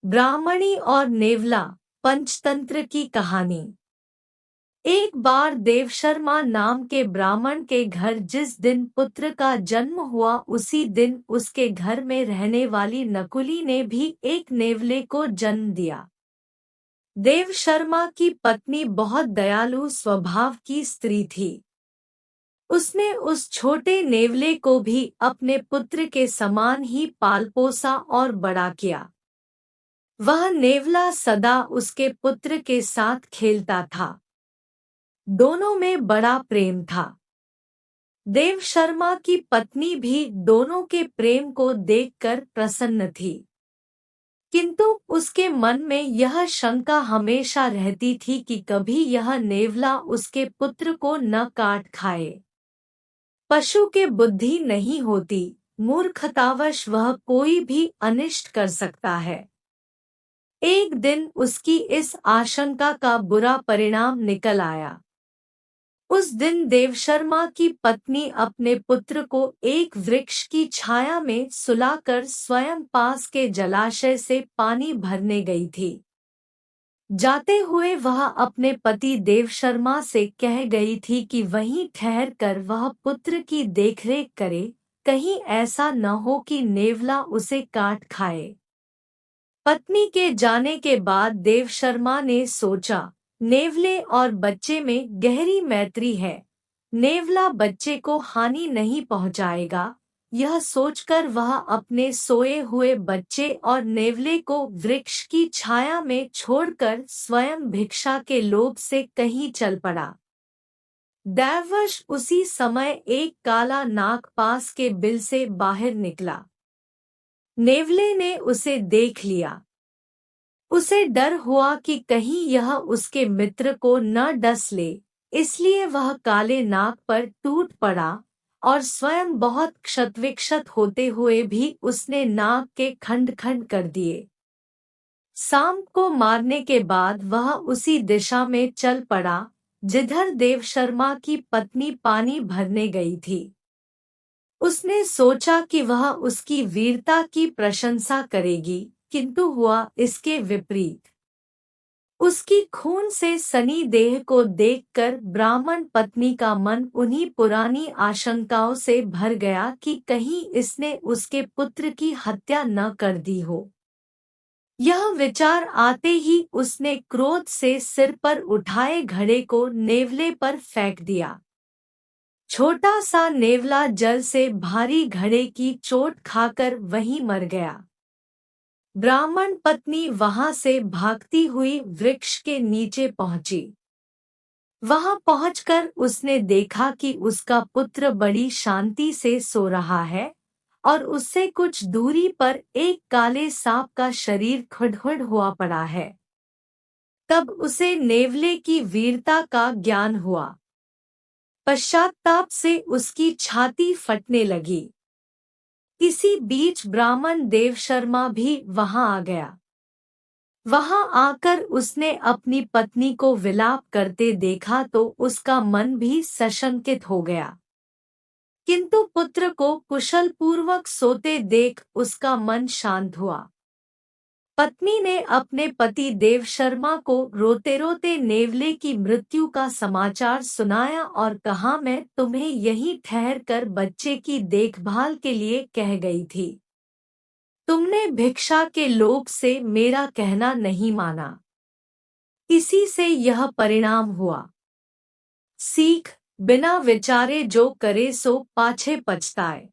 ब्राह्मणी और नेवला पंचतंत्र की कहानी। एक बार देवशर्मा नाम के ब्राह्मण के घर जिस दिन पुत्र का जन्म हुआ उसी दिन उसके घर में रहने वाली नकुली ने भी एक नेवले को जन्म दिया। देवशर्मा की पत्नी बहुत दयालु स्वभाव की स्त्री थी। उसने उस छोटे नेवले को भी अपने पुत्र के समान ही पाल पोसा और बड़ा किया। वह नेवला सदा उसके पुत्र के साथ खेलता था। दोनों में बड़ा प्रेम था। देवशर्मा की पत्नी भी दोनों के प्रेम को देखकर प्रसन्न थी, किंतु उसके मन में यह शंका हमेशा रहती थी कि कभी यह नेवला उसके पुत्र को न काट खाए। पशु के बुद्धि नहीं होती, मूर्खतावश वह कोई भी अनिष्ट कर सकता है। एक दिन उसकी इस आशंका का बुरा परिणाम निकल आया। उस दिन देवशर्मा की पत्नी अपने पुत्र को एक वृक्ष की छाया में सुलाकर स्वयं पास के जलाशय से पानी भरने गई थी। जाते हुए वह अपने पति देवशर्मा से कह गई थी कि वहीं ठहर कर वह पुत्र की देखरेख करे, कहीं ऐसा न हो कि नेवला उसे काट खाए। पत्नी के जाने के बाद देवशर्मा ने सोचा, नेवले और बच्चे में गहरी मैत्री है, नेवला बच्चे को हानि नहीं पहुंचाएगा। यह सोचकर वह अपने सोए हुए बच्चे और नेवले को वृक्ष की छाया में छोड़कर स्वयं भिक्षा के लोभ से कहीं चल पड़ा। दैववश उसी समय एक काला नाग पास के बिल से बाहर निकला। नेवले ने उसे देख लिया। उसे डर हुआ कि कहीं यह उसके मित्र को न डस ले, इसलिए वह काले नाग पर टूट पड़ा और स्वयं बहुत क्षतविक्षत होते हुए भी उसने नाग के खंड खंड कर दिए। सांप को मारने के बाद वह उसी दिशा में चल पड़ा जिधर देवशर्मा की पत्नी पानी भरने गई थी। उसने सोचा कि वह उसकी वीरता की प्रशंसा करेगी, किंतु हुआ इसके विपरीत। उसकी खून से सनी देह को देखकर ब्राह्मण पत्नी का मन उन्हीं पुरानी आशंकाओं से भर गया कि कहीं इसने उसके पुत्र की हत्या न कर दी हो। यह विचार आते ही उसने क्रोध से सिर पर उठाए घड़े को नेवले पर फेंक दिया। छोटा सा नेवला जल से भारी घड़े की चोट खाकर वहीं मर गया। ब्राह्मण पत्नी वहां से भागती हुई वृक्ष के नीचे पहुंची। वहां पहुंचकर उसने देखा कि उसका पुत्र बड़ी शांति से सो रहा है और उससे कुछ दूरी पर एक काले सांप का शरीर खुड़खुड़ हुआ पड़ा है। तब उसे नेवले की वीरता का ज्ञान हुआ। पश्चाताप से उसकी छाती फटने लगी। इसी बीच ब्राह्मण देवशर्मा भी वहां आ गया। वहां आकर उसने अपनी पत्नी को विलाप करते देखा तो उसका मन भी सशंकित हो गया, किंतु पुत्र को कुशल पूर्वक सोते देख उसका मन शांत हुआ। पत्नी ने अपने पति देवशर्मा को रोते रोते नेवले की मृत्यु का समाचार सुनाया और कहा, मैं तुम्हें यहीं ठहर कर बच्चे की देखभाल के लिए कह गई थी। तुमने भिक्षा के लोभ से मेरा कहना नहीं माना, इसी से यह परिणाम हुआ। सीख, बिना विचारे जो करे सो पाछे पछताए।